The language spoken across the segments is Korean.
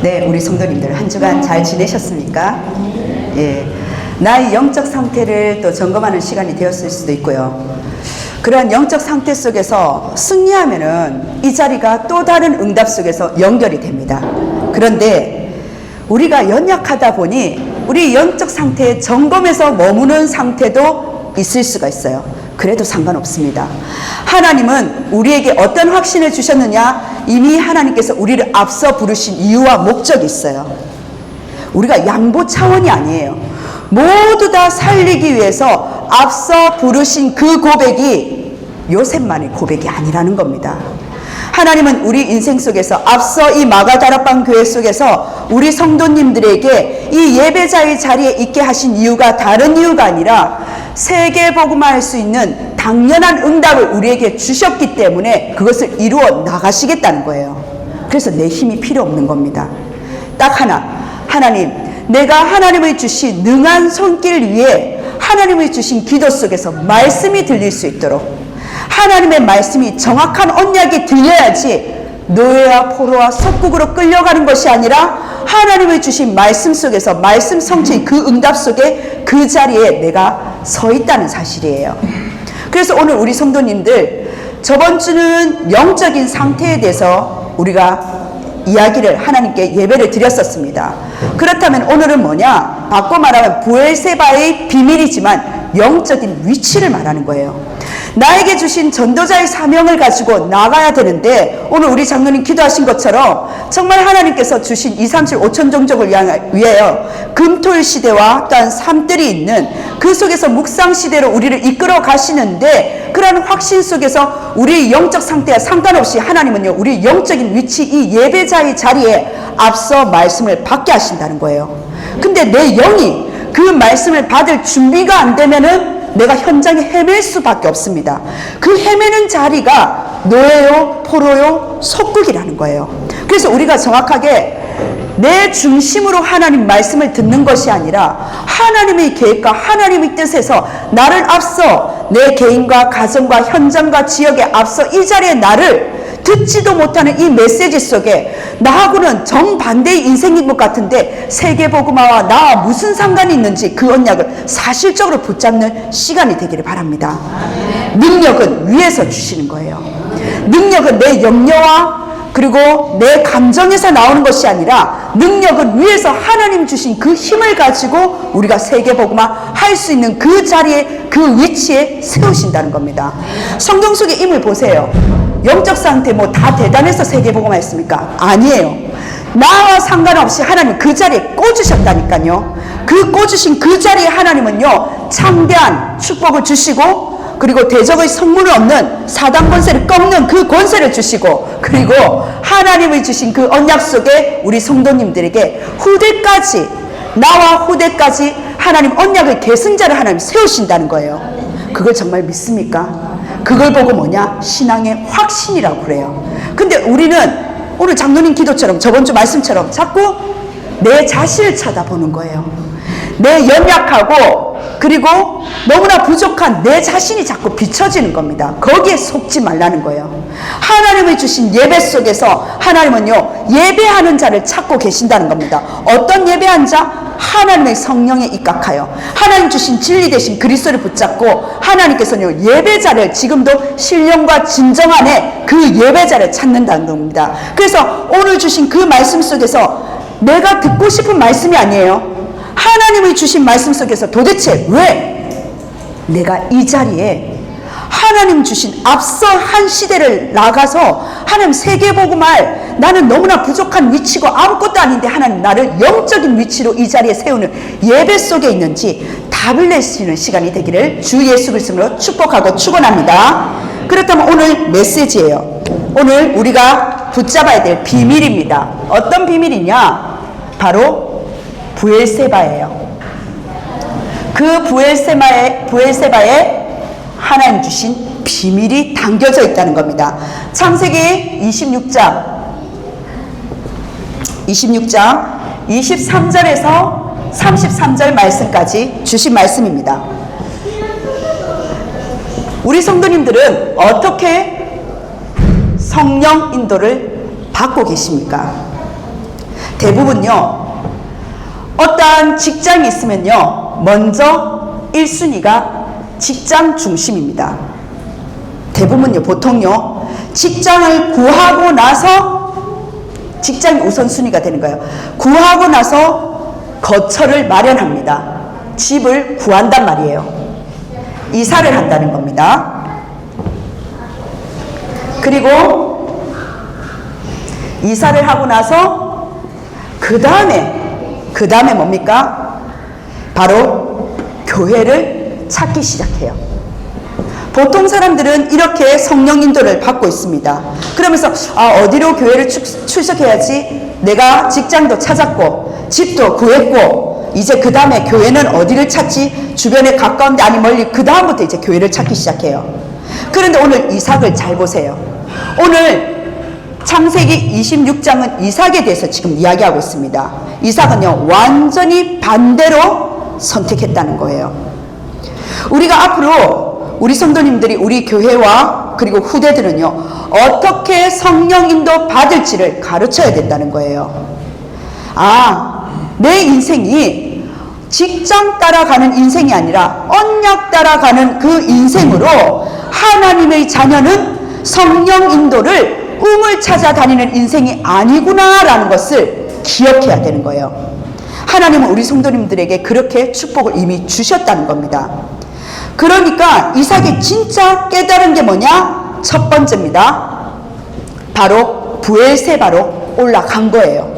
네, 우리 성도님들 한 주간 잘 지내셨습니까? 예, 나의 영적 상태를 또 점검하는 시간이 되었을 수도 있고요. 그러한 영적 상태 속에서 승리하면은 이 자리가 또 다른 응답 속에서 연결이 됩니다. 그런데 우리가 연약하다 보니 우리 영적 상태의 점검에서 머무는 상태도 있을 수가 있어요. 그래도 상관없습니다. 하나님은 우리에게 어떤 확신을 주셨느냐? 이미 하나님께서 우리를 앞서 부르신 이유와 목적이 있어요. 우리가 양보 차원이 아니에요. 모두 다 살리기 위해서 앞서 부르신 그 고백이 요셉만의 고백이 아니라는 겁니다. 하나님은 우리 인생 속에서 앞서 이 마가다락방 교회 속에서 우리 성도님들에게 이 예배자의 자리에 있게 하신 이유가 다른 이유가 아니라 세계복음화할 수 있는 당연한 응답을 우리에게 주셨기 때문에 그것을 이루어 나가시겠다는 거예요. 그래서 내 힘이 필요 없는 겁니다. 딱 하나, 하나님, 내가 하나님의 주신 능한 손길 위에 하나님의 주신 기도 속에서 말씀이 들릴 수 있도록 하나님의 말씀이 정확한 언약이 들려야지 노예와 포로와 속국으로 끌려가는 것이 아니라 하나님의 주신 말씀 속에서 말씀 성취의 그 응답 속에 그 자리에 내가 서 있다는 사실이에요. 그래서 오늘 우리 성도님들 저번 주는 영적인 상태에 대해서 우리가 이야기를 하나님께 예배를 드렸었습니다. 그렇다면 오늘은 뭐냐? 바꿔 말하면 부엘세바의 비밀이지만 영적인 위치를 말하는 거예요. 나에게 주신 전도자의 사명을 가지고 나가야 되는데 오늘 우리 장로님 기도하신 것처럼 정말 하나님께서 주신 2, 3, 7, 5천 종족을 위하여 금토일 시대와 또한 삶들이 있는 그 속에서 묵상 시대로 우리를 이끌어 가시는데 그러한 확신 속에서 우리 영적 상태와 상관없이 하나님은요 우리 영적인 위치 이 예배자의 자리에 앞서 말씀을 받게 하신다는 거예요. 근데 내 영이 그 말씀을 받을 준비가 안 되면은 내가 현장에 헤맬 수밖에 없습니다. 그 헤매는 자리가 노예요, 포로요, 속국이라는 거예요. 그래서 우리가 정확하게 내 중심으로 하나님 말씀을 듣는 것이 아니라 하나님의 계획과 하나님의 뜻에서 나를 앞서 내 개인과 가정과 현장과 지역에 앞서 이 자리에 나를 듣지도 못하는 이 메시지 속에 나하고는 정반대의 인생인 것 같은데 세계복음화와 나와 무슨 상관이 있는지 그 언약을 사실적으로 붙잡는 시간이 되기를 바랍니다. 능력은 위에서 주시는 거예요. 능력은 내 염려와 그리고 내 감정에서 나오는 것이 아니라 능력은 위에서 하나님 주신 그 힘을 가지고 우리가 세계복음화 할 수 있는 그 자리에 그 위치에 세우신다는 겁니다. 성경 속의 임을 보세요. 영적 상태 뭐 다 대단해서 세계복음화 했습니까? 아니에요. 나와 상관없이 하나님 그 자리에 꽂으셨다니까요. 그 꽂으신 그 자리에 하나님은요 창대한 축복을 주시고 그리고 대적의 성문을 얻는 사단 권세를 꺾는 그 권세를 주시고 그리고 하나님이 주신 그 언약 속에 우리 성도님들에게 후대까지 나와 후대까지 하나님 언약의 계승자를 하나님 세우신다는 거예요. 그걸 정말 믿습니까? 그걸 보고 뭐냐? 신앙의 확신이라고 그래요. 근데 우리는 오늘 장로님 기도처럼 저번 주 말씀처럼 자꾸 내 자신을 쳐다보는 거예요. 내 연약하고 그리고 너무나 부족한 내 자신이 자꾸 비춰지는 겁니다. 거기에 속지 말라는 거예요. 하나님이 주신 예배 속에서 하나님은요 예배하는 자를 찾고 계신다는 겁니다. 어떤 예배한 자? 하나님의 성령에 입각하여 하나님 주신 진리 대신 그리스도를 붙잡고 하나님께서는 예배자를 지금도 신령과 진정 안에 그 예배자를 찾는다는 겁니다. 그래서 오늘 주신 그 말씀 속에서 내가 듣고 싶은 말씀이 아니에요. 하나님이 주신 말씀 속에서 도대체 왜 내가 이 자리에 하나님 주신 앞서 한 시대를 나가서 하나님 세계복음할 나는 너무나 부족한 위치고 아무것도 아닌데 하나님 나를 영적인 위치로 이 자리에 세우는 예배 속에 있는지 답을 내시는 시간이 되기를 주 예수 그리스도로 축복하고 축원합니다. 그렇다면 오늘 메시지예요. 오늘 우리가 붙잡아야 될 비밀입니다. 어떤 비밀이냐? 바로 부엘세바예요. 그 부엘세바에 하나님 주신 비밀이 담겨져 있다는 겁니다. 창세기 26장 23절에서 33절 말씀까지 주신 말씀입니다. 우리 성도님들은 어떻게 성령 인도를 받고 계십니까? 대부분요, 어떠한 직장이 있으면요, 먼저 1순위가 직장 중심입니다. 대부분요, 보통요, 직장을 구하고 나서 직장이 우선순위가 되는 거예요. 구하고 나서 거처를 마련합니다. 집을 구한단 말이에요. 이사를 한다는 겁니다. 그리고 이사를 하고 나서 그 다음에 뭡니까? 바로 교회를 찾기 시작해요. 보통 사람들은 이렇게 성령 인도를 받고 있습니다. 그러면서 어디로 교회를 출석해야지? 내가 직장도 찾았고 집도 구했고 이제 그 다음에 교회는 어디를 찾지? 주변에 가까운데 아니 멀리 그 다음부터 이제 교회를 찾기 시작해요. 그런데 오늘 이삭을 잘 보세요. 오늘 창세기 26장은 이삭에 대해서 지금 이야기하고 있습니다. 이삭은요, 완전히 반대로 선택했다는 거예요. 우리가 앞으로 우리 성도님들이 우리 교회와 그리고 후대들은요, 어떻게 성령 인도 받을지를 가르쳐야 된다는 거예요. 내 인생이 직장 따라가는 인생이 아니라 언약 따라가는 그 인생으로 하나님의 자녀는 성령 인도를 꿈을 찾아 다니는 인생이 아니구나라는 것을 기억해야 되는 거예요. 하나님은 우리 성도님들에게 그렇게 축복을 이미 주셨다는 겁니다. 그러니까 이삭이 진짜 깨달은 게 뭐냐? 첫 번째입니다. 바로 브엘세바로 올라간 거예요.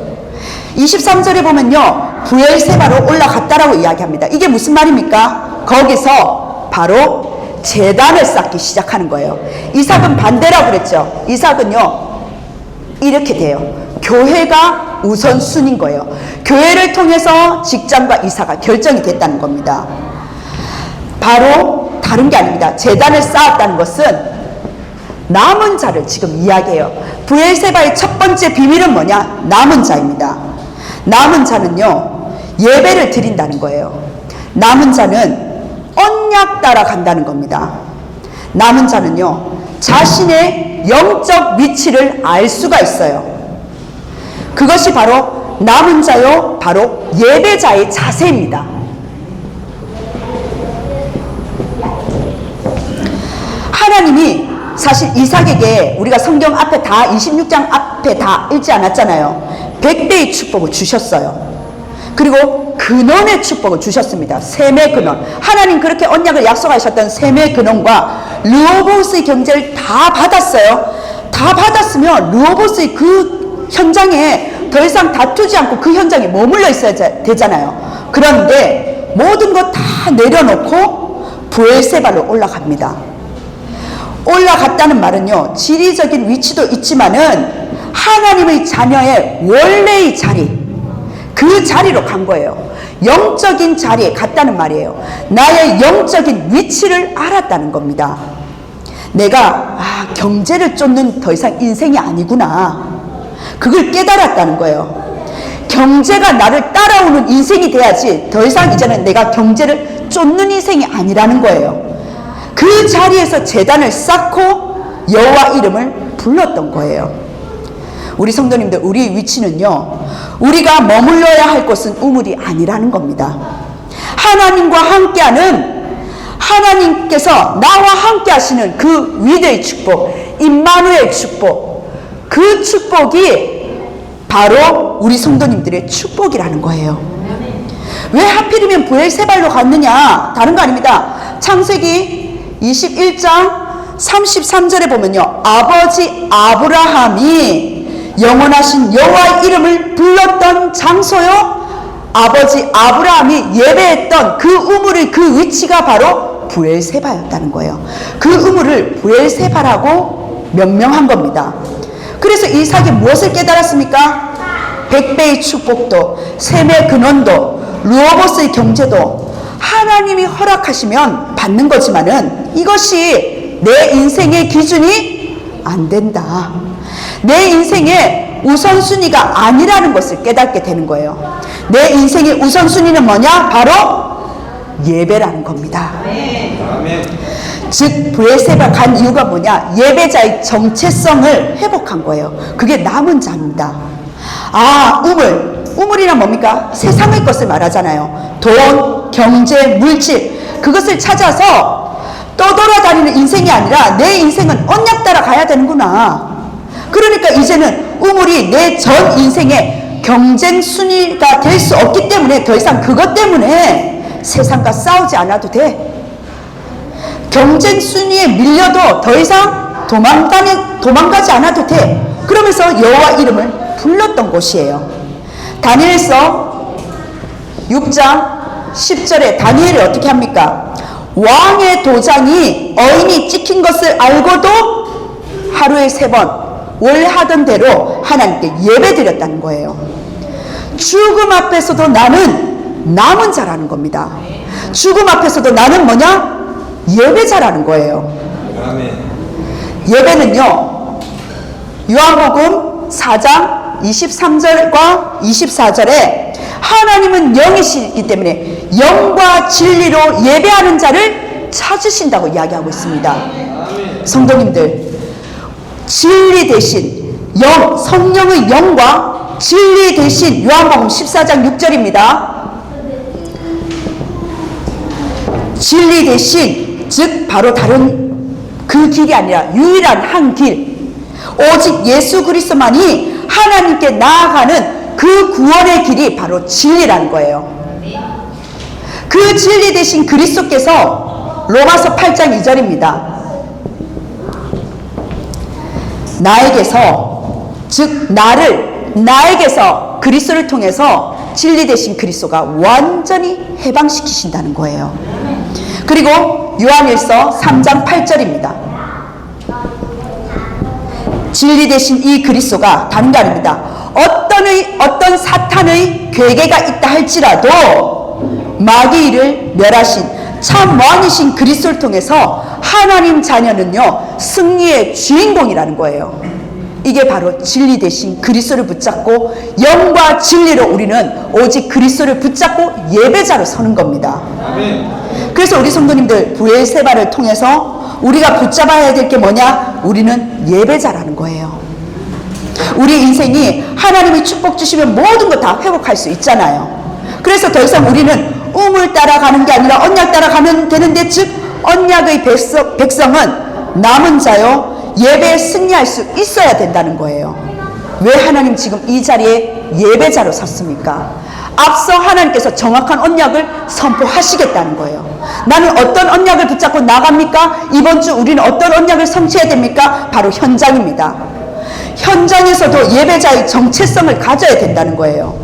23절에 보면요, 브엘세바로 올라갔다라고 이야기합니다. 이게 무슨 말입니까? 거기서 바로 제단을 쌓기 시작하는 거예요. 이삭은 반대라고 그랬죠. 이삭은요, 이렇게 돼요. 교회가 우선순위인 거예요. 교회를 통해서 직장과 이사가 결정이 됐다는 겁니다. 바로 다른 게 아닙니다. 제단을 쌓았다는 것은 남은 자를 지금 이야기해요. 브엘세바의 첫 번째 비밀은 뭐냐? 남은 자입니다. 남은 자는요, 예배를 드린다는 거예요. 남은 자는 언약 따라 간다는 겁니다. 남은 자는요, 자신의 영적 위치를 알 수가 있어요. 그것이 바로 남은 자요, 바로 예배자의 자세입니다. 하나님이 사실 이삭에게 우리가 성경 앞에 다 26장 앞에 다 읽지 않았잖아요. 100배의 축복을 주셨어요. 그리고 근원의 축복을 주셨습니다. 셈의 근원. 하나님 그렇게 언약을 약속하셨던 셈의 근원과 르호보스의 경제를 다 받았어요. 다 받았으면 르호보스의 그 현장에 더 이상 다투지 않고 그 현장에 머물러 있어야 되잖아요. 그런데 모든 것 다 내려놓고 브엘세바로 올라갑니다. 올라갔다는 말은요, 지리적인 위치도 있지만은 하나님의 자녀의 원래의 자리, 그 자리로 간 거예요. 영적인 자리에 갔다는 말이에요. 나의 영적인 위치를 알았다는 겁니다. 내가 경제를 쫓는 더 이상 인생이 아니구나, 그걸 깨달았다는 거예요. 경제가 나를 따라오는 인생이 돼야지 더 이상 이제는 내가 경제를 쫓는 인생이 아니라는 거예요. 그 자리에서 제단을 쌓고 여호와 이름을 불렀던 거예요. 우리 성도님들, 우리 위치는요, 우리가 머물러야 할 곳은 우물이 아니라는 겁니다. 하나님과 함께하는, 하나님께서 나와 함께 하시는 그 위대의 축복, 임마누엘 축복, 그 축복이 바로 우리 성도님들의 축복이라는 거예요. 왜 하필이면 브엘세바로 갔느냐? 다른 거 아닙니다. 창세기 21장 33절에 보면요, 아버지 아브라함이 영원하신 여호와의 이름을 불렀던 장소요, 아버지 아브라함이 예배했던 그 우물의 그 위치가 바로 브엘세바였다는 거예요. 그 우물을 브엘세바라고 명명한 겁니다. 그래서 이삭이 무엇을 깨달았습니까? 100배의 축복도, 셈의 근원도, 르호보스의 경제도 하나님이 허락하시면 받는 거지만은 이것이 내 인생의 기준이 안 된다, 내 인생의 우선순위가 아니라는 것을 깨닫게 되는 거예요. 내 인생의 우선순위는 뭐냐? 바로 예배라는 겁니다. 즉 브엘세바 간 이유가 뭐냐? 예배자의 정체성을 회복한 거예요. 그게 남은 자입니다. 우물이란 뭡니까? 세상의 것을 말하잖아요. 돈, 경제, 물질, 그것을 찾아서 떠돌아다니는 인생이 아니라 내 인생은 언약 따라 가야 되는구나. 그러니까 이제는 우물이 내 전 인생의 경쟁 순위가 될 수 없기 때문에 더 이상 그것 때문에 세상과 싸우지 않아도 돼. 경쟁 순위에 밀려도 더 이상 도망가지 않아도 돼. 그러면서 여호와 이름을 불렀던 곳이에요. 다니엘서 6장 10절에 다니엘이 어떻게 합니까? 왕의 도장이 어인이 찍힌 것을 알고도 하루에 3번 월 하던 대로 하나님께 예배드렸다는 거예요. 죽음 앞에서도 나는 남은 자라는 겁니다. 죽음 앞에서도 나는 뭐냐? 예배자라는 거예요. 예배는요, 요한복음 4장 23절과 24절에 하나님은 영이시기 때문에 영과 진리로 예배하는 자를 찾으신다고 이야기하고 있습니다. 성도님들, 진리 대신 영, 성령의 영과 진리 대신 요한복음 14장 6절입니다. 진리 대신, 즉 바로 다른 그 길이 아니라 유일한 한 길, 오직 예수 그리스도만이 하나님께 나아가는 그 구원의 길이 바로 진리라는 거예요. 그 진리 대신 그리스도께서 로마서 8장 2절입니다. 나에게서, 즉 나에게서 그리스도를 통해서 진리 대신 그리스도가 완전히 해방시키신다는 거예요. 그리고 요한일서 3장 8절입니다. 진리 대신 이 그리스도가 다른 게 아닙니다. 어떤 사탄의 괴계가 있다 할지라도 마귀 일을 멸하신 참 왕이신 그리스도를 통해서 하나님 자녀는요 승리의 주인공이라는 거예요. 이게 바로 진리 대신 그리스도를 붙잡고 영과 진리로 우리는 오직 그리스도를 붙잡고 예배자로 서는 겁니다. 그래서 우리 성도님들 브엘세바를 통해서 우리가 붙잡아야 될 게 뭐냐? 우리는 예배자라는 거예요. 우리 인생이 하나님이 축복 주시면 모든 거 다 회복할 수 있잖아요. 그래서 더 이상 우리는 우물 따라가는 게 아니라 언약 따라가면 되는데, 즉 언약의 백성은 남은 자요 예배에 승리할 수 있어야 된다는 거예요. 왜 하나님 지금 이 자리에 예배자로 섰습니까? 앞서 하나님께서 정확한 언약을 선포하시겠다는 거예요. 나는 어떤 언약을 붙잡고 나갑니까? 이번 주 우리는 어떤 언약을 성취해야 됩니까? 바로 현장입니다. 현장에서도 예배자의 정체성을 가져야 된다는 거예요.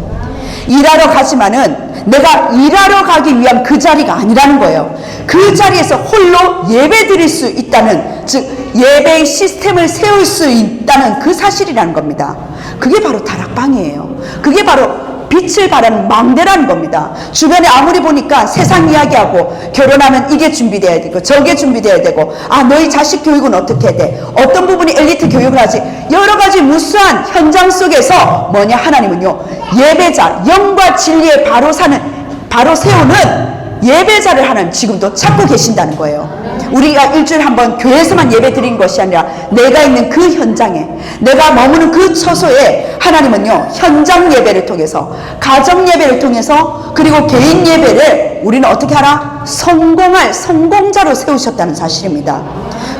일하러 가지만은 내가 일하러 가기 위한 그 자리가 아니라는 거예요. 그 자리에서 홀로 예배 드릴 수 있다는, 즉 예배의 시스템을 세울 수 있다는 그 사실이라는 겁니다. 그게 바로 다락방이에요. 그게 바로 빛을 발하는 망대라는 겁니다. 주변에 아무리 보니까 세상 이야기하고 결혼하면 이게 준비돼야 되고 저게 준비돼야 되고, 너희 자식 교육은 어떻게 해야 돼? 어떤 부분이 엘리트 교육을 하지? 여러 가지 무수한 현장 속에서 뭐냐? 하나님은요 예배자, 영과 진리에 바로 세우는 예배자를 하나님 지금도 찾고 계신다는 거예요. 우리가 일주일에 한 번 교회에서만 예배 드린 것이 아니라 내가 있는 그 현장에, 내가 머무는 그 처소에 하나님은요 현장 예배를 통해서, 가정 예배를 통해서, 그리고 개인 예배를 우리는 어떻게 하라? 성공할 성공자로 세우셨다는 사실입니다.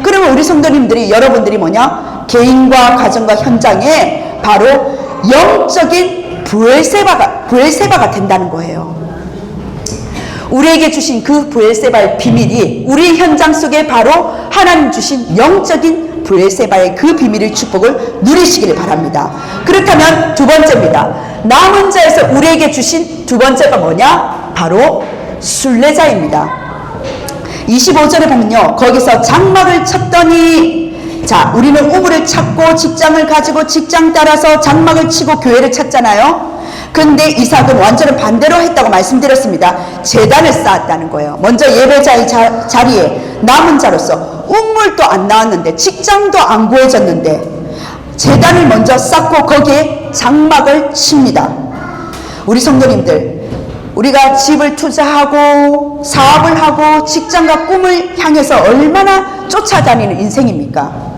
그러면 우리 성도님들이, 여러분들이 뭐냐? 개인과 가정과 현장에 바로 영적인 브엘세바가 된다는 거예요. 우리에게 주신 그 브엘세바의 비밀이 우리 현장 속에 바로 하나님 주신 영적인 브엘세바의 그 비밀의 축복을 누리시기를 바랍니다. 그렇다면 두 번째입니다. 남은 자에서 우리에게 주신 두 번째가 뭐냐? 바로 순례자입니다. 25절에 보면요, 거기서 장막을 쳤더니, 자, 우리는 우물을 찾고 직장을 가지고 직장 따라서 장막을 치고 교회를 찾잖아요. 근데 이삭은 완전히 반대로 했다고 말씀드렸습니다. 제단을 쌓았다는 거예요. 먼저 예배자의 자리에 남은 자로서 우물도 안 나왔는데, 직장도 안 구해졌는데 제단을 먼저 쌓고 거기에 장막을 칩니다. 우리 성도님들, 우리가 집을 투자하고 사업을 하고 직장과 꿈을 향해서 얼마나 쫓아다니는 인생입니까?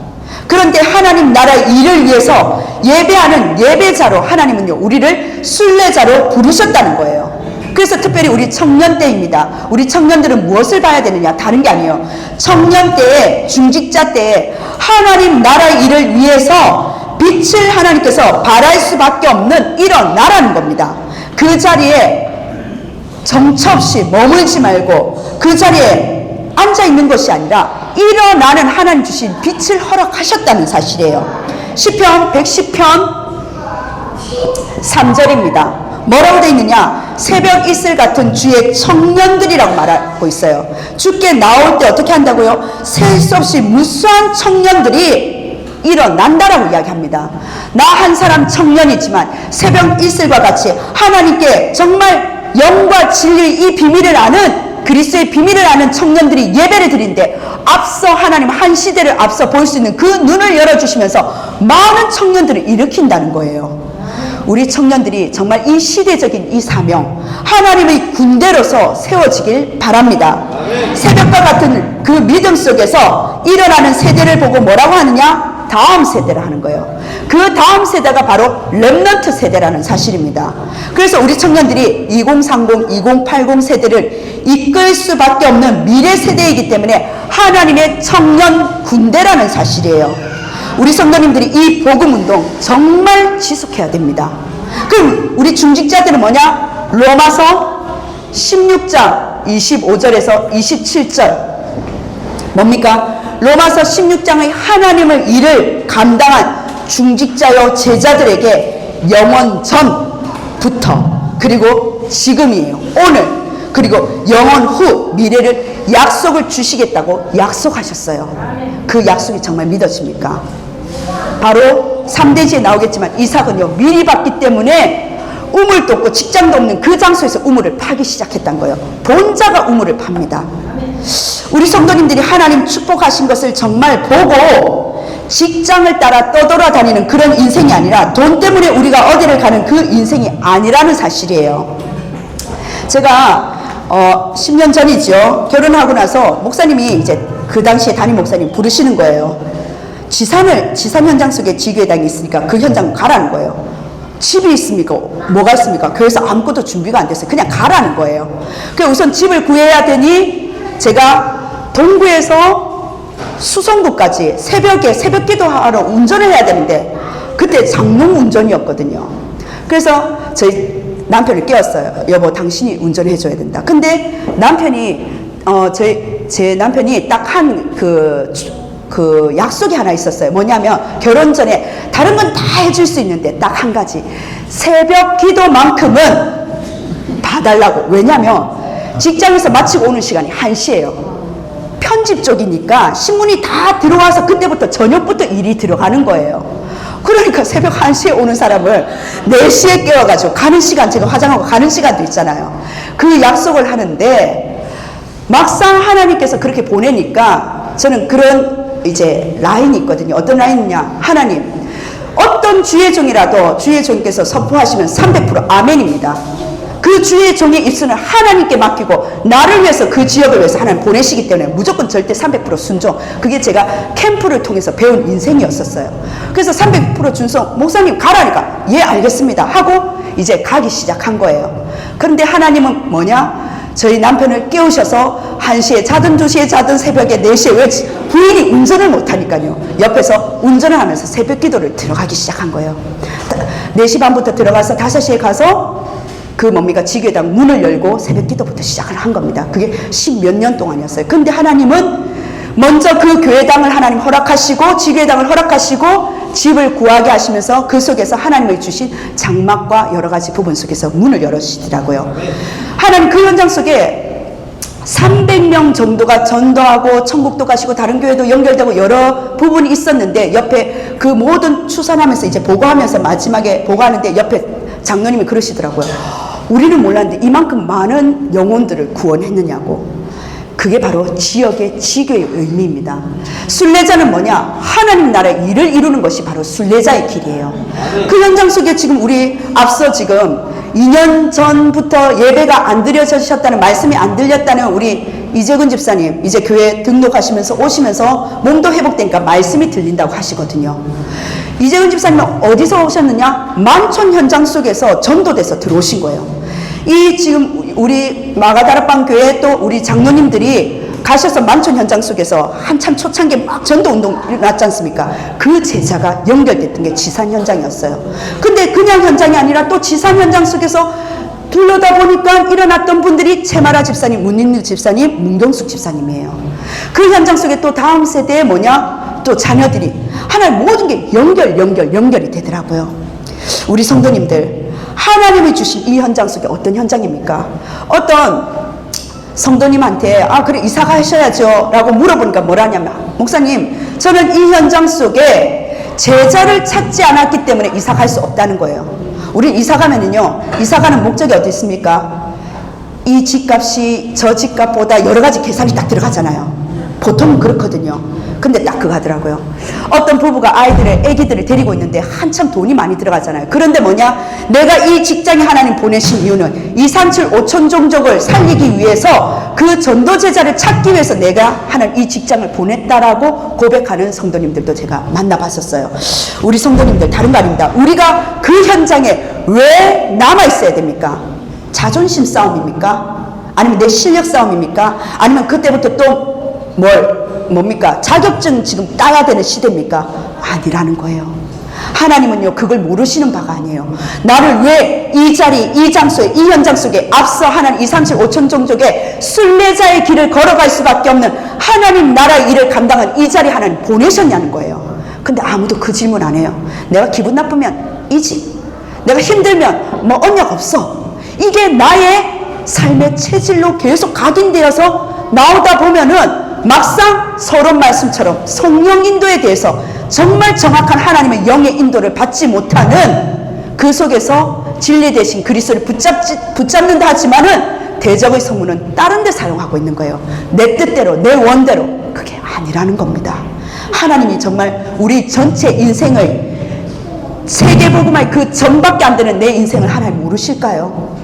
그런데 하나님 나라의 일을 위해서 예배하는 예배자로 하나님은요, 우리를 순례자로 부르셨다는 거예요. 그래서 특별히 우리 청년 때입니다. 우리 청년들은 무엇을 봐야 되느냐? 다른 게 아니에요. 청년 때에, 중직자 때에 하나님 나라 일을 위해서 빛을 하나님께서 발할 수밖에 없는 일어나라는 겁니다. 그 자리에 정처 없이 머물지 말고 그 자리에 앉아 있는 것이 아니라 일어나는 하나님 주신 빛을 허락하셨다는 사실이에요. 시편 110편 3절입니다. 뭐라고 되어 있느냐? 새벽 이슬 같은 주의 청년들이라고 말하고 있어요. 주께 나올 때 어떻게 한다고요? 셀 수 없이 무수한 청년들이 일어난다라고 이야기합니다. 나 한 사람 청년이지만 새벽 이슬과 같이 하나님께 정말 영과 진리의 이 비밀을 아는, 그리스도의 비밀을 아는 청년들이 예배를 드리는데 앞서 하나님 한 시대를 앞서 볼 수 있는 그 눈을 열어주시면서 많은 청년들을 일으킨다는 거예요. 우리 청년들이 정말 이 시대적인 이 사명, 하나님의 군대로서 세워지길 바랍니다. 새벽과 같은 그 믿음 속에서 일어나는 세대를 보고 뭐라고 하느냐? 다음 세대를 하는 거예요. 그 다음 세대가 바로 렘넌트 세대라는 사실입니다. 그래서 우리 청년들이 2030, 2080 세대를 이끌 수밖에 없는 미래 세대이기 때문에 하나님의 청년 군대라는 사실이에요. 우리 성도님들이 이 복음운동 정말 지속해야 됩니다. 그럼 우리 중직자들은 뭐냐? 로마서 16장 25절에서 27절 뭡니까? 로마서 16장의 하나님의 일을 감당한 중직자여 제자들에게 영원 전부터 그리고 지금이에요. 오늘 그리고 영원 후 미래를 약속을 주시겠다고 약속하셨어요. 그 약속이 정말 믿어집니까? 바로 3대지에 나오겠지만 이삭은요, 미리 봤기 때문에 우물도 없고 직장도 없는 그 장소에서 우물을 파기 시작했던 거예요. 본자가 우물을 팝니다. 우리 성도님들이 하나님 축복하신 것을 정말 보고 직장을 따라 떠돌아다니는 그런 인생이 아니라 돈 때문에 우리가 어디를 가는 그 인생이 아니라는 사실이에요. 제가 10년 전이죠. 결혼하고 나서 목사님이 이제 그 당시에 담임 목사님 부르시는 거예요. 지산 현장 속에 지교회당이 있으니까 그 현장 가라는 거예요. 집이 있습니까? 뭐가 있습니까? 교회에서 아무것도 준비가 안 됐어요. 그냥 가라는 거예요. 그래서 우선 집을 구해야 되니 제가 동구에서 수성구까지 새벽에 새벽 기도하러 운전을 해야 되는데 그때 장롱 운전이었거든요. 그래서 저희 남편을 깨웠어요. 여보, 당신이 운전해줘야 된다. 근데 남편이 제 남편이 딱 한 그 약속이 하나 있었어요. 뭐냐면 결혼 전에 다른 건 다 해줄 수 있는데 딱 한 가지, 새벽 기도만큼은 봐달라고. 왜냐면 직장에서 마치고 오는 시간이 1시예요. 편집 쪽이니까 신문이 다 들어와서 그때부터 저녁부터 일이 들어가는 거예요. 그러니까 새벽 1시에 오는 사람을 4시에 깨워가지고 가는 시간, 제가 화장하고 가는 시간도 있잖아요. 그 약속을 하는데 막상 하나님께서 그렇게 보내니까 저는 그런 이제 라인이 있거든요. 어떤 라인이냐? 하나님, 어떤 주의 종이라도 주의 종께서 선포하시면 300% 아멘입니다. 그 주의 종의 입술은 하나님께 맡기고 나를 위해서 그 지역을 위해서 하나님 보내시기 때문에 무조건 절대 300% 순종. 그게 제가 캠프를 통해서 배운 인생이었었어요. 그래서 300% 준성, 목사님 가라니까 예 알겠습니다 하고 이제 가기 시작한 거예요. 그런데 하나님은 뭐냐? 저희 남편을 깨우셔서 1시에 자든 2시에 자든 새벽에 4시에, 왜 부인이 운전을 못하니까요. 옆에서 운전을 하면서 새벽 기도를 들어가기 시작한 거예요. 4시 반부터 들어가서 5시에 가서 그 뭡니까? 지교회당 문을 열고 새벽 기도부터 시작을 한 겁니다. 그게 10몇 년 동안이었어요. 근데 하나님은 먼저 그 교회당을 하나님 허락하시고 지교회당을 허락하시고 집을 구하게 하시면서 그 속에서 하나님의 주신 장막과 여러 가지 부분 속에서 문을 열어주시더라고요. 하나님 그 현장 속에 300명 정도가 전도하고 천국도 가시고 다른 교회도 연결되고 여러 부분이 있었는데 옆에 그 모든 추산하면서 이제 보고하면서 마지막에 보고하는데 옆에 장로님이 그러시더라고요. 우리는 몰랐는데 이만큼 많은 영혼들을 구원했느냐고. 그게 바로 지역의 지교의 의미입니다. 순례자는 뭐냐? 하나님 나라의 일을 이루는 것이 바로 순례자의 길이에요. 그 현장 속에 지금 우리 앞서 지금 2년 전부터 예배가 안 드려졌다는 말씀이 안 들렸다는 우리 이재근 집사님, 이제 교회 등록하시면서 오시면서 몸도 회복되니까 말씀이 들린다고 하시거든요. 이재근 집사님은 어디서 오셨느냐? 만촌 현장 속에서 전도돼서 들어오신 거예요. 이 지금 우리 마가다락방 교회 또 우리 장로님들이 가셔서 만촌 현장 속에서 한참 초창기에 막 전도 운동 일어났지 않습니까? 그 제자가 연결됐던 게 지산 현장이었어요. 근데 그냥 현장이 아니라 또 지산 현장 속에서 둘러다 보니까 일어났던 분들이 채마라 집사님, 문인일 집사님, 문경숙 집사님이에요. 그 현장 속에 또 다음 세대에 뭐냐? 또 자녀들이 하나님 모든 게 연결이 되더라고요. 우리 성도님들, 하나님이 주신 이 현장 속에 어떤 현장입니까? 어떤 성도님한테 그래 이사 가셔야죠 라고 물어보니까 뭐라냐면, 목사님 저는 이 현장 속에 제자를 찾지 않았기 때문에 이사 갈 수 없다는 거예요. 우리 이사 가면은요, 이사 가는 목적이 어디 있습니까? 이 집값이 저 집값보다 여러 가지 계산이 딱 들어가잖아요. 보통은 그렇거든요. 근데 딱 그거 하더라고요. 어떤 부부가 애기들을 데리고 있는데 한참 돈이 많이 들어가잖아요. 그런데 뭐냐? 내가 이 직장에 하나님 보내신 이유는 2, 3, 7, 5천 종족을 살리기 위해서 그 전도 제자를 찾기 위해서 내가 하나님 이 직장을 보냈다라고 고백하는 성도님들도 제가 만나봤었어요. 우리 성도님들, 다른 거 아닙니다. 우리가 그 현장에 왜 남아있어야 됩니까? 자존심 싸움입니까? 아니면 내 실력 싸움입니까? 아니면 그때부터 또 뭡니까? 자격증 지금 따야 되는 시대입니까? 아니라는 거예요. 하나님은요, 그걸 모르시는 바가 아니에요. 나를 왜 이 자리, 이 장소에, 이 현장 속에 앞서 하나님 2, 3, 7, 5천 종족의 순례자의 길을 걸어갈 수밖에 없는 하나님 나라의 일을 감당한 이 자리 하나님 보내셨냐는 거예요. 근데 아무도 그 질문 안 해요. 내가 기분 나쁘면 이지. 내가 힘들면 뭐 언약 없어. 이게 나의 삶의 체질로 계속 각인되어서 나오다 보면은 막상 서론 말씀처럼 성령 인도에 대해서 정말 정확한 하나님의 영의 인도를 받지 못하는 그 속에서 진리 대신 그리스도를 붙잡는다 하지만은 대적의 성문은 다른 데 사용하고 있는 거예요. 내 뜻대로, 내 원대로. 그게 아니라는 겁니다. 하나님이 정말 우리 전체 인생의 세계복음의 그 전밖에 안 되는 내 인생을 하나님 모르실까요?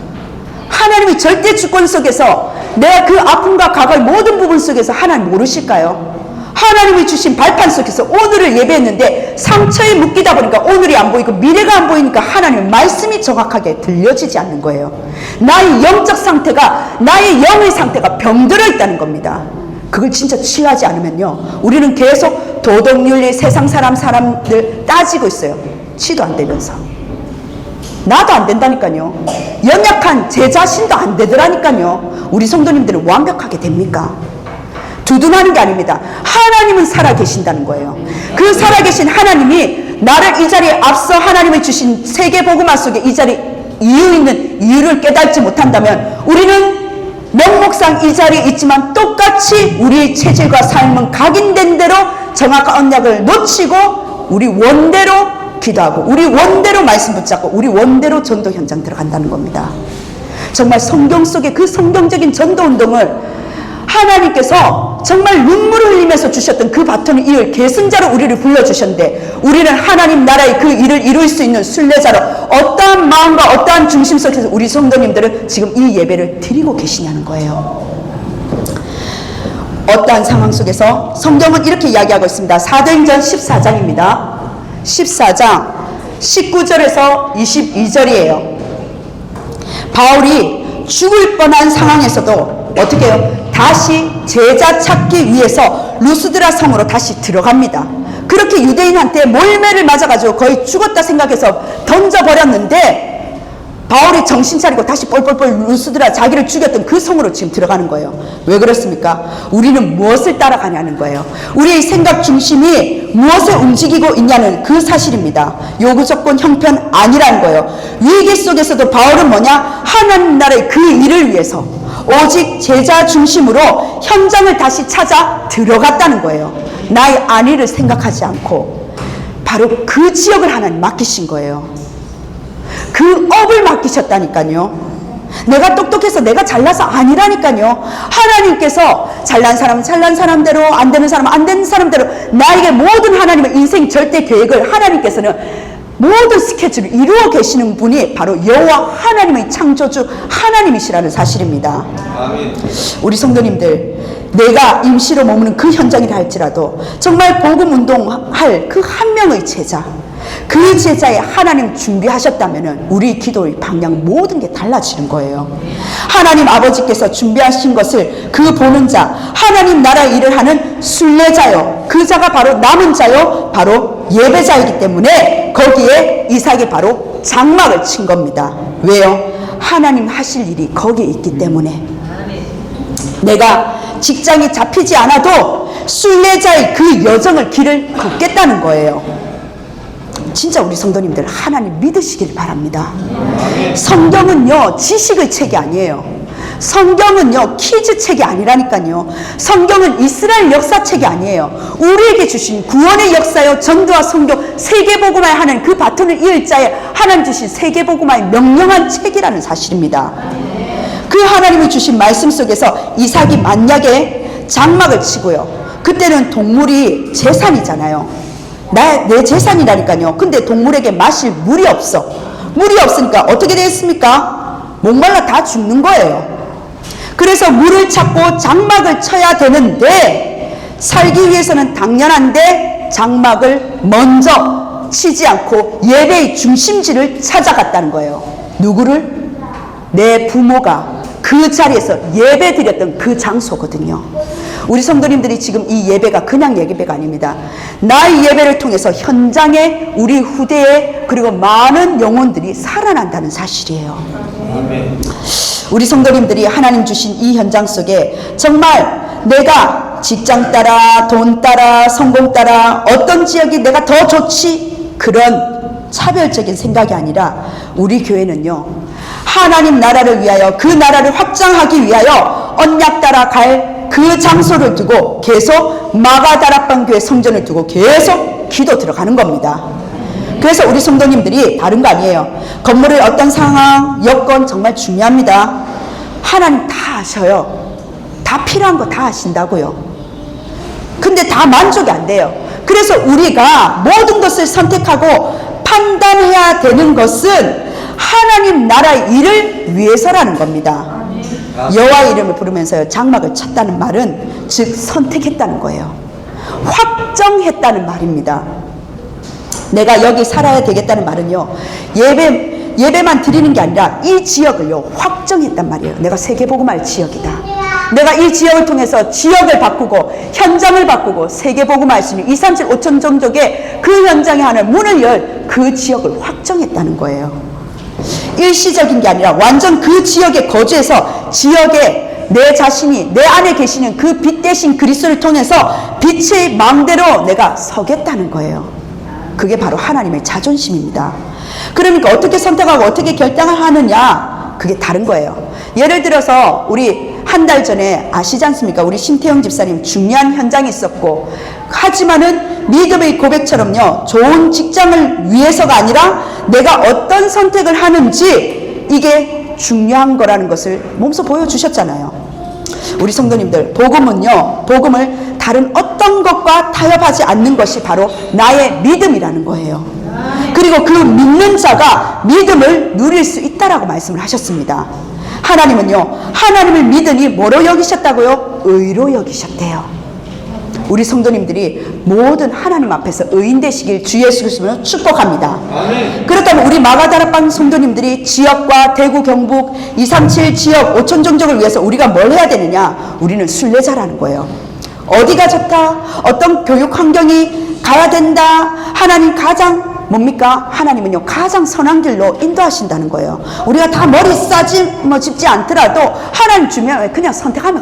하나님이 절대 주권 속에서 내가 그 아픔과 과거의 모든 부분 속에서 하나님 모르실까요? 하나님이 주신 발판 속에서 오늘을 예배했는데 상처에 묶이다 보니까 오늘이 안 보이고 미래가 안 보이니까 하나님의 말씀이 정확하게 들려지지 않는 거예요. 나의 영적 상태가, 나의 영의 상태가 병들어 있다는 겁니다. 그걸 진짜 취하지 않으면요, 우리는 계속 도덕윤리, 세상 사람들 따지고 있어요. 치도 안 되면서. 나도 안 된다니까요. 연약한 제 자신도 안 되더라니까요. 우리 성도님들은 완벽하게 됩니까? 두둔하는 게 아닙니다. 하나님은 살아계신다는 거예요. 그 살아계신 하나님이 나를 이 자리에 앞서 하나님이 주신 세계복음화 속에 이 자리 이유 있는 이유를 깨닫지 못한다면 우리는 명목상 이 자리에 있지만 똑같이 우리의 체질과 삶은 각인된 대로 정확한 언약을 놓치고 우리 원대로 기도하고 우리 원대로 말씀 붙잡고 우리 원대로 전도 현장 들어간다는 겁니다. 정말 성경 속에 그 성경적인 전도 운동을 하나님께서 정말 눈물을 흘리면서 주셨던 그 바톤을 이을 계승자로 우리를 불러주셨는데 우리는 하나님 나라의 그 일을 이룰 수 있는 순례자로 어떠한 마음과 어떠한 중심 속에서 우리 성도님들은 지금 이 예배를 드리고 계시냐는 거예요. 어떠한 상황 속에서 성경은 이렇게 이야기하고 있습니다. 사도행전 14장입니다. 14장 19절에서 22절이에요. 바울이 죽을 뻔한 상황에서도 어떻게 해요? 다시 제자 찾기 위해서 루스드라 성으로 다시 들어갑니다. 그렇게 유대인한테 몰매를 맞아가지고 거의 죽었다 생각해서 던져버렸는데 바울이 정신 차리고 다시 뻘뻘뻘 루스드라 자기를 죽였던 그 성으로 지금 들어가는 거예요. 왜 그렇습니까? 우리는 무엇을 따라가냐는 거예요. 우리의 생각 중심이 무엇을 움직이고 있냐는 그 사실입니다. 요구 조건 형편 아니라는 거예요. 위기 속에서도 바울은 뭐냐? 하나님 나라의 그 일을 위해서 오직 제자 중심으로 현장을 다시 찾아 들어갔다는 거예요. 나의 안위를 생각하지 않고 바로 그 지역을 하나님 맡기신 거예요. 그 업을 맡기셨다니까요. 내가 똑똑해서 내가 잘나서 아니라니까요. 하나님께서 잘난 사람은 잘난 사람대로, 안 되는 사람은 안 되는 사람대로 나에게 모든 하나님의 인생 절대 계획을 하나님께서는 모든 스케줄을 이루어 계시는 분이 바로 여호와 하나님의 창조주 하나님이시라는 사실입니다. 아멘. 우리 성도님들, 내가 임시로 머무는 그 현장이라 할지라도 정말 복음 운동할 그 한 명의 제자, 그 제자에 하나님 준비하셨다면 우리 기도의 방향 모든 게 달라지는 거예요. 하나님 아버지께서 준비하신 것을 그 보는 자, 하나님 나라 일을 하는 순례자요, 그 자가 바로 남은 자요, 바로 예배자이기 때문에 거기에 이삭이 바로 장막을 친 겁니다. 왜요? 하나님 하실 일이 거기에 있기 때문에. 내가 직장이 잡히지 않아도 순례자의 그 여정을 길을 걷겠다는 거예요. 진짜 우리 성도님들 하나님 믿으시길 바랍니다. 성경은요 지식의 책이 아니에요. 성경은요 퀴즈 책이 아니라니까요. 성경은 이스라엘 역사책이 아니에요. 우리에게 주신 구원의 역사요, 전도와 선교, 세계복음화에 하는 그 바톤을 이을 자에 하나님 주신 세계복음화의 명령한 책이라는 사실입니다. 그 하나님이 주신 말씀 속에서 이삭이 만약에 장막을 치고요, 그때는 동물이 재산이잖아요. 내 재산이라니까요. 근데 동물에게 마실 물이 없어. 물이 없으니까 어떻게 되겠습니까? 목말라 다 죽는 거예요. 그래서 물을 찾고 장막을 쳐야 되는데, 살기 위해서는 당연한데 장막을 먼저 치지 않고 예배의 중심지를 찾아갔다는 거예요. 누구를? 내 부모가 그 자리에서 예배 드렸던 그 장소거든요. 우리 성도님들이 지금 이 예배가 그냥 예배가 아닙니다. 나의 예배를 통해서 현장에 우리 후대에 그리고 많은 영혼들이 살아난다는 사실이에요. 우리 성도님들이 하나님 주신 이 현장 속에 정말 내가 직장 따라, 돈 따라, 성공 따라, 어떤 지역이 내가 더 좋지, 그런 차별적인 생각이 아니라 우리 교회는요 하나님 나라를 위하여, 그 나라를 확장하기 위하여 언약 따라 갈 그 장소를 두고 계속 마가다락방 교회 성전을 두고 계속 기도 들어가는 겁니다. 그래서 우리 성도님들이 다른 거 아니에요. 건물의 어떤 상황, 여건 정말 중요합니다. 하나님 다 아셔요. 다 필요한 거 다 아신다고요. 근데 다 만족이 안 돼요. 그래서 우리가 모든 것을 선택하고 판단해야 되는 것은 하나님 나라의 일을 위해서라는 겁니다. 여호와 이름을 부르면서 장막을 쳤다는 말은 즉 선택했다는 거예요. 확정했다는 말입니다. 내가 여기 살아야 되겠다는 말은요, 예배만 드리는 게 아니라 이 지역을요 확정했단 말이에요. 내가 세계복음할 지역이다. 내가 이 지역을 통해서 지역을 바꾸고 현장을 바꾸고 세계복음할 수 있는 237 5천 종족의 그 현장에 하는 문을 열 그 지역을 확정했다는 거예요. 일시적인 게 아니라 완전 그 지역에 거주해서 지역에 내 자신이 내 안에 계시는 그 빛 대신 그리스도를 통해서 빛의 망대로 내가 서겠다는 거예요. 그게 바로 하나님의 자존심입니다. 그러니까 어떻게 선택하고 어떻게 결정을 하느냐, 그게 다른 거예요. 예를 들어서 우리 한 달 전에 아시지 않습니까? 우리 신태영 집사님 중요한 현장이 있었고, 하지만은 믿음의 고백처럼요 좋은 직장을 위해서가 아니라 내가 어떤 선택을 하는지 이게 중요한 거라는 것을 몸소 보여주셨잖아요. 우리 성도님들, 복음을 다른 어떤 것과 타협하지 않는 것이 바로 나의 믿음이라는 거예요. 그리고 그 믿는 자가 믿음을 누릴 수 있다라고 말씀을 하셨습니다. 하나님은요 하나님을 믿으니 뭐로 여기셨다고요? 의로 여기셨대요. 우리 성도님들이 모든 하나님 앞에서 의인 되시길 주 예수 그리스도로 축복합니다. 그렇다면 우리 마가다락방 성도님들이 지역과 대구 경북 237 지역 5천 종족을 위해서 우리가 뭘 해야 되느냐? 우리는 순례자라는 거예요. 어디가 좋다, 어떤 교육 환경이 가야 된다, 하나님 가장 뭡니까? 하나님은요 가장 선한 길로 인도하신다는 거예요. 우리가 다 머리 짚지 않더라도 하나님 주면 그냥 선택하면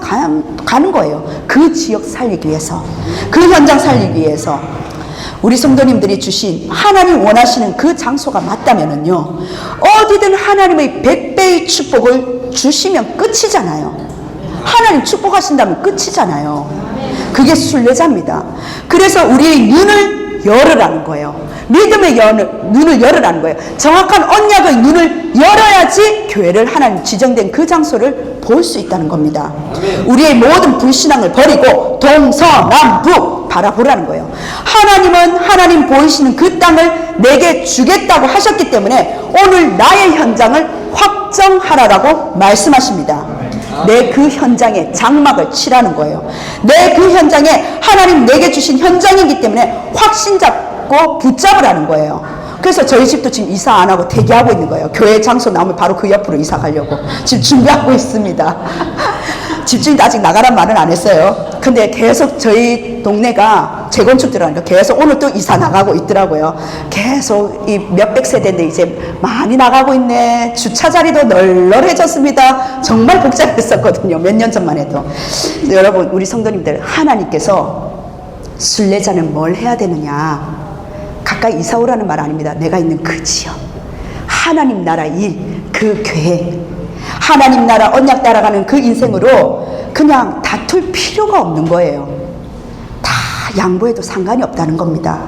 가는 거예요. 그 지역 살리기 위해서, 그 현장 살리기 위해서. 우리 성도님들이 주신 하나님 원하시는 그 장소가 맞다면은요 어디든 하나님의 100배의 축복을 주시면 끝이잖아요. 하나님 축복하신다면 끝이잖아요. 그게 순례자입니다. 그래서 우리의 눈을 열으라는 거예요. 믿음의 눈을 열으라는 거예요. 정확한 언약의 눈을 열어야지 교회를 하나님 지정된 그 장소를 볼 수 있다는 겁니다. 우리의 모든 불신앙을 버리고 동서남북 바라보라는 거예요. 하나님은 하나님 보이시는 그 땅을 내게 주겠다고 하셨기 때문에 오늘 나의 현장을 확정하라라고 말씀하십니다. 내 그 현장에 장막을 치라는 거예요. 내 그 현장에 하나님 내게 주신 현장이기 때문에 확신 잡고 붙잡으라는 거예요. 그래서 저희 집도 지금 이사 안 하고 대기하고 있는 거예요. 교회 장소 나오면 바로 그 옆으로 이사 가려고 지금 준비하고 있습니다. 집주인도 아직 나가란 말은 안 했어요. 근데 계속 저희 동네가 재건축 들어가니까 계속 오늘 또 이사 나가고 있더라고요. 계속 이 몇백 세대인데 이제 많이 나가고 있네. 주차 자리도 널널해졌습니다. 정말 복잡했었거든요. 몇 년 전만 해도. 여러분, 우리 성도님들, 하나님께서 순례자는 뭘 해야 되느냐? 가까이 이사 오라는 말 아닙니다. 내가 있는 그 지역, 하나님 나라 일, 그 계획, 하나님 나라 언약 따라가는 그 인생으로 그냥 다툴 필요가 없는 거예요. 다 양보해도 상관이 없다는 겁니다.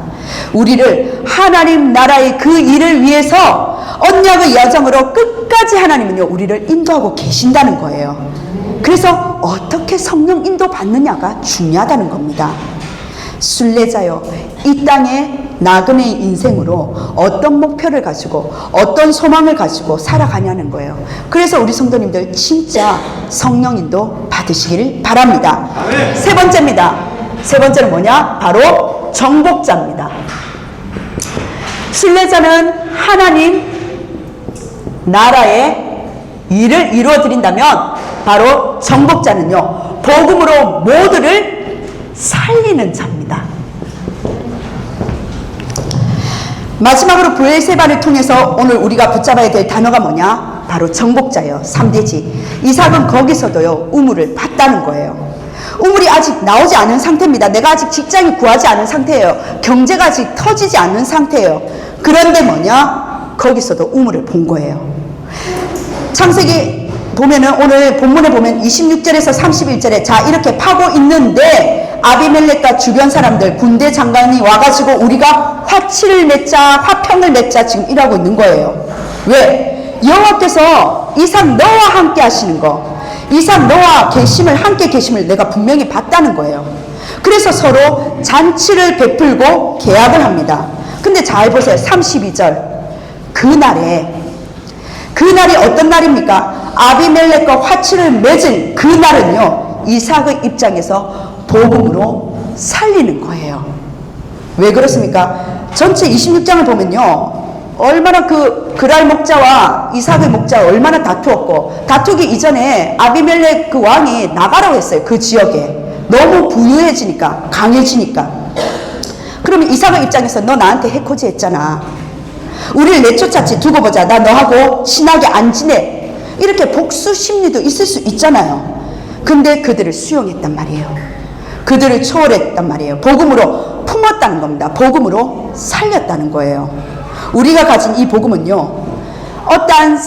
우리를 하나님 나라의 그 일을 위해서 언약의 여정으로 끝까지 하나님은요, 우리를 인도하고 계신다는 거예요. 그래서 어떻게 성령 인도 받느냐가 중요하다는 겁니다. 순례자요, 이 땅에 나그네의 인생으로 어떤 목표를 가지고 어떤 소망을 가지고 살아가냐는 거예요. 그래서 우리 성도님들 진짜 성령 인도 받으시길 바랍니다. 세 번째입니다. 세 번째는 뭐냐? 바로 정복자입니다. 순례자는 하나님 나라의 일을 이루어 드린다면, 바로 정복자는요, 복음으로 모두를 살리는 자입니다. 마지막으로 브엘세바를 통해서 오늘 우리가 붙잡아야 될 단어가 뭐냐? 바로 정복자예요. 3대지. 이삭은 거기서도요, 우물을 봤다는 거예요. 우물이 아직 나오지 않은 상태입니다. 내가 아직 직장이 구하지 않은 상태예요. 경제가 아직 터지지 않은 상태예요. 그런데 뭐냐? 거기서도 우물을 본 거예요. 창세기 보면은, 오늘 본문에 보면 26절에서 31절에 자, 이렇게 파고 있는데 아비멜렉과 주변 사람들, 군대 장관이 와가지고 우리가 화치를 맺자, 화평을 맺자 지금 이러고 있는 거예요. 왜? 여호와께서 이삭 너와 함께 하시는 거, 이삭 너와 계심을, 함께 계심을 내가 분명히 봤다는 거예요. 그래서 서로 잔치를 베풀고 계약을 합니다. 근데 잘 보세요. 32절. 그날이 어떤 날입니까? 아비멜렉과 화치를 맺은 그날은요, 이삭의 입장에서 복음으로 살리는 거예요. 왜 그렇습니까? 전체 26장을 보면요, 얼마나 그랄 목자와 이삭의 목자가 얼마나 다투었고, 다투기 이전에 아비멜렉 그 왕이 나가라고 했어요. 그 지역에 너무 부유해지니까, 강해지니까. 그러면 이삭의 입장에서 너 나한테 해코지 했잖아, 우리를 내쫓았지, 두고 보자, 나 너하고 친하게 안 지내, 이렇게 복수 심리도 있을 수 있잖아요. 근데 그들을 수용했단 말이에요. 그들을 초월했단 말이에요. 복음으로 품었다는 겁니다. 복음으로 살렸다는 거예요. 우리가 가진 이 복음은요, 어떠한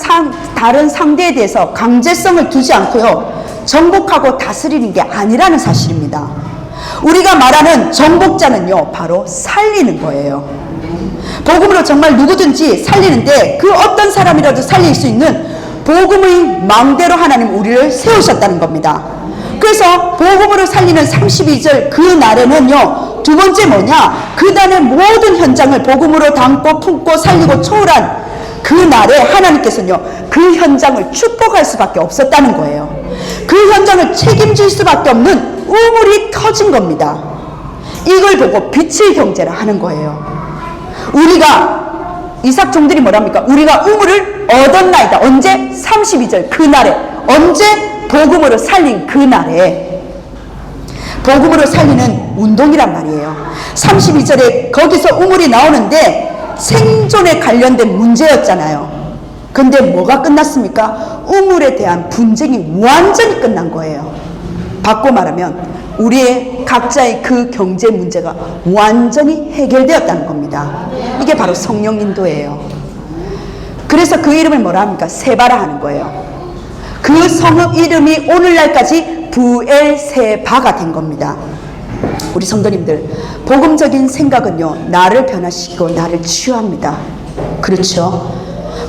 다른 상대에 대해서 강제성을 두지 않고요, 정복하고 다스리는 게 아니라는 사실입니다. 우리가 말하는 정복자는요, 바로 살리는 거예요. 복음으로 정말 누구든지 살리는데, 그 어떤 사람이라도 살릴 수 있는 복음의 망대로 하나님 우리를 세우셨다는 겁니다. 그래서 복음으로 살리는 32절 그 날에는요, 두 번째 뭐냐? 그날의 모든 현장을 복음으로 담고 품고 살리고 초월한 그 날에 하나님께서는요, 그 현장을 축복할 수밖에 없었다는 거예요. 그 현장을 책임질 수밖에 없는 우물이 터진 겁니다. 이걸 보고 빛의 경제라 하는 거예요. 우리가, 이삭 종들이 뭐랍니까? 우리가 우물을 얻었나이다. 언제? 32절 그 날에. 언제? 복음으로 살린 그 날에. 복음으로 살리는 운동이란 말이에요. 32절에 거기서 우물이 나오는데 생존에 관련된 문제였잖아요. 근데 뭐가 끝났습니까? 우물에 대한 분쟁이 완전히 끝난 거예요. 바꿔 말하면 우리의 각자의 그 경제 문제가 완전히 해결되었다는 겁니다. 이게 바로 성령 인도예요. 그래서 그 이름을 뭐라 합니까? 세바라 하는 거예요. 그 성읍 이름이 오늘날까지 브엘세바가 된 겁니다. 우리 성도님들, 복음적인 생각은요, 나를 변화시키고 나를 치유합니다. 그렇죠?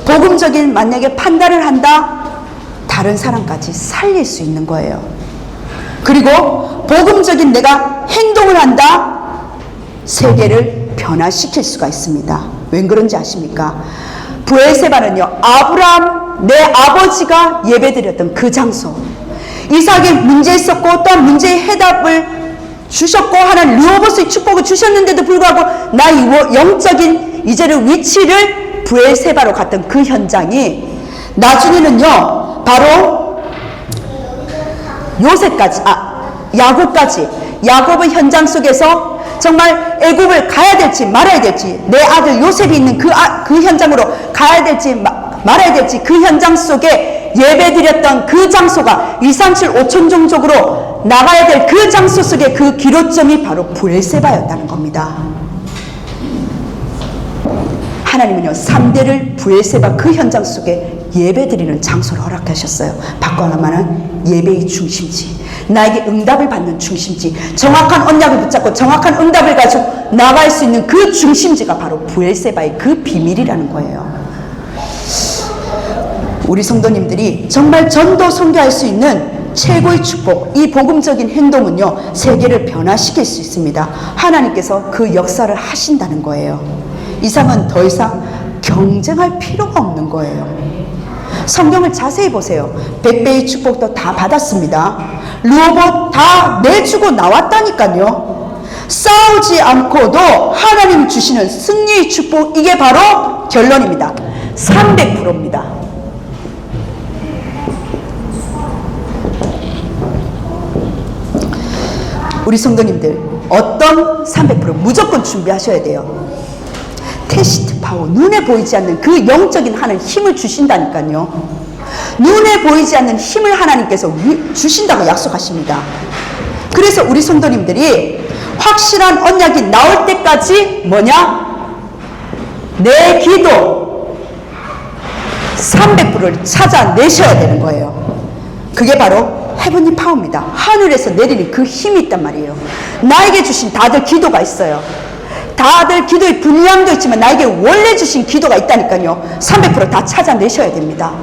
복음적인 만약에 판단을 한다, 다른 사람까지 살릴 수 있는 거예요. 그리고 복음적인 내가 행동을 한다, 세계를 변화시킬 수가 있습니다. 왜 그런지 아십니까? 브엘세바는요, 아브라함, 내 아버지가 예배드렸던 그 장소, 이삭이 문제 있었고 또한 문제의 해답을 주셨고 하나님 르호보스의 축복을 주셨는데도 불구하고 나의 영적인 이제는 위치를 브엘세바로 갔던 그 현장이 나중에는요 바로 요셉까지 야곱까지, 야곱의 현장 속에서 정말 애굽을 가야 될지 말아야 될지, 내 아들 요셉이 있는 그 현장으로 가야 될지 말아야 될지, 그 현장 속에 예배드렸던 그 장소가 237 5천 종족으로 나가야 될 그 장소 속에 그 기로점이 바로 브엘세바였다는 겁니다. 하나님은요 3대를 브엘세바 그 현장 속에 예배드리는 장소를 허락하셨어요. 바꿔나마는 예배의 중심지, 나에게 응답을 받는 중심지, 정확한 언약을 붙잡고 정확한 응답을 가지고 나갈 수 있는 그 중심지가 바로 브엘세바의 그 비밀이라는 거예요. 우리 성도님들이 정말 전도 선교할 수 있는 최고의 축복, 이 복음적인 행동은요 세계를 변화시킬 수 있습니다. 하나님께서 그 역사를 하신다는 거예요. 이상은 더 이상 경쟁할 필요가 없는 거예요. 성경을 자세히 보세요. 100배의 축복도 다 받았습니다. 르호봇 다 내주고 나왔다니까요. 싸우지 않고도 하나님 주시는 승리의 축복, 이게 바로 결론입니다. 300%입니다. 우리 성도님들 어떤 300% 무조건 준비하셔야 돼요. 테스트 파워, 눈에 보이지 않는 그 영적인 하나님 힘을 주신다니까요. 눈에 보이지 않는 힘을 하나님께서 주신다고 약속하십니다. 그래서 우리 성도님들이 확실한 언약이 나올 때까지 뭐냐? 내 기도 300%를 찾아내셔야 되는 거예요. 그게 바로 헤븐리 파워입니다. 하늘에서 내리는 그 힘이 있단 말이에요. 나에게 주신 다들 기도가 있어요. 다들 기도의 분량도 있지만 나에게 원래 주신 기도가 있다니까요. 300% 다 찾아내셔야 됩니다.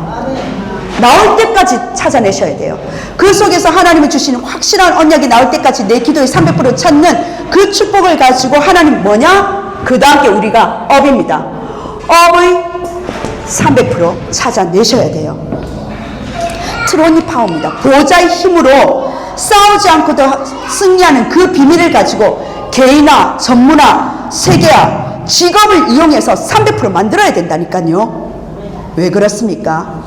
나올 때까지 찾아내셔야 돼요. 그 속에서 하나님이 주시는 확실한 언약이 나올 때까지 내 기도의 300% 찾는 그 축복을 가지고 하나님 뭐냐? 그 다음에 우리가 업입니다. 업의 300% 찾아내셔야 돼요. 트로니 파워입니다. 보좌의 힘으로 싸우지 않고도 승리하는 그 비밀을 가지고 개인화, 전문화, 세계화, 직업을 이용해서 300% 만들어야 된다니까요. 왜 그렇습니까?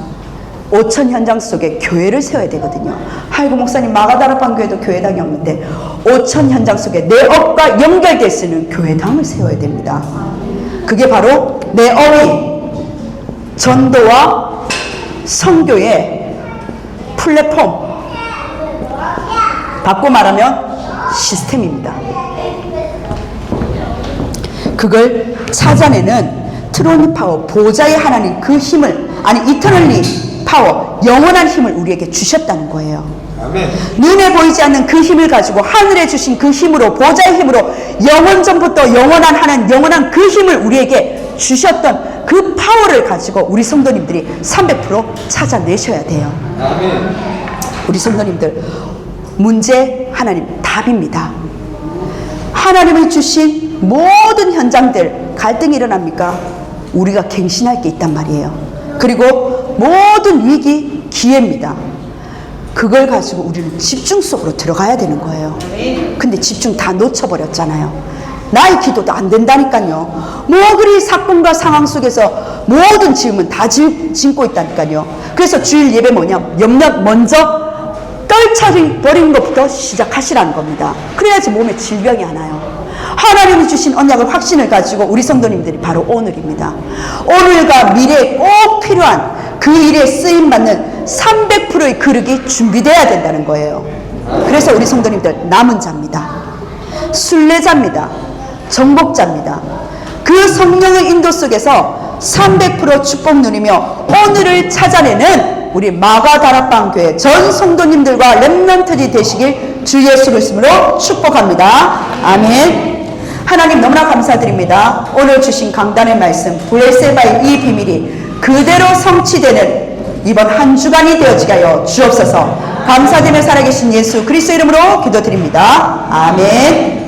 5천 현장 속에 교회를 세워야 되거든요. 하이고 목사님 마가다락방 교회도 교회당이 없는데 5천 현장 속에 내 업과 연결될 수 있는 교회당을 세워야 됩니다. 그게 바로 내 업이 전도와 선교의 플랫폼, 바꿔 말하면 시스템입니다. 그걸 찾아내는 트로니 파워, 보좌의 하나님 그 힘을, 이터널리 파워, 영원한 힘을 우리에게 주셨다는 거예요. 아멘. 눈에 보이지 않는 그 힘을 가지고 하늘에 주신 그 힘으로, 보좌의 힘으로 영원전부터 영원한 하나님, 영원한 그 힘을 우리에게 주셨던 그 파워를 가지고 우리 성도님들이 300% 찾아내셔야 돼요. 아멘. 우리 성도님들, 문제 하나님 답입니다. 하나님이 주신 모든 현장들 갈등이 일어납니까? 우리가 갱신할 게 있단 말이에요. 그리고 모든 위기 기회입니다. 그걸 가지고 우리는 집중 속으로 들어가야 되는 거예요. 근데 집중 다 놓쳐버렸잖아요. 나의 기도도 안 된다니까요. 뭐 그리 사건과 상황 속에서 모든 짐은 다 짓고 있다니까요. 그래서 주일 예배 뭐냐? 염려 먼저 떨쳐버리는 것부터 시작하시라는 겁니다. 그래야지 몸에 질병이 안 와요. 하나님이 주신 언약을 확신을 가지고 우리 성도님들이 바로 오늘입니다. 오늘과 미래에 꼭 필요한 그 일에 쓰임받는 300%의 그릇이 준비되어야 된다는 거예요. 그래서 우리 성도님들 남은 자입니다. 순례자입니다. 정복자입니다. 그 성령의 인도 속에서 300% 축복 누리며 오늘을 찾아내는 우리 마가다락방 교회 전 성도님들과 렘넌트들이 되시길 주 예수 그리스도로 축복합니다. 아멘. 하나님 너무나 감사드립니다. 오늘 주신 강단의 말씀 브엘세바의 이 비밀이 그대로 성취되는 이번 한 주간이 되어지게 하여 주옵소서. 감사드리며 살아계신 예수 그리스도 이름으로 기도드립니다. 아멘.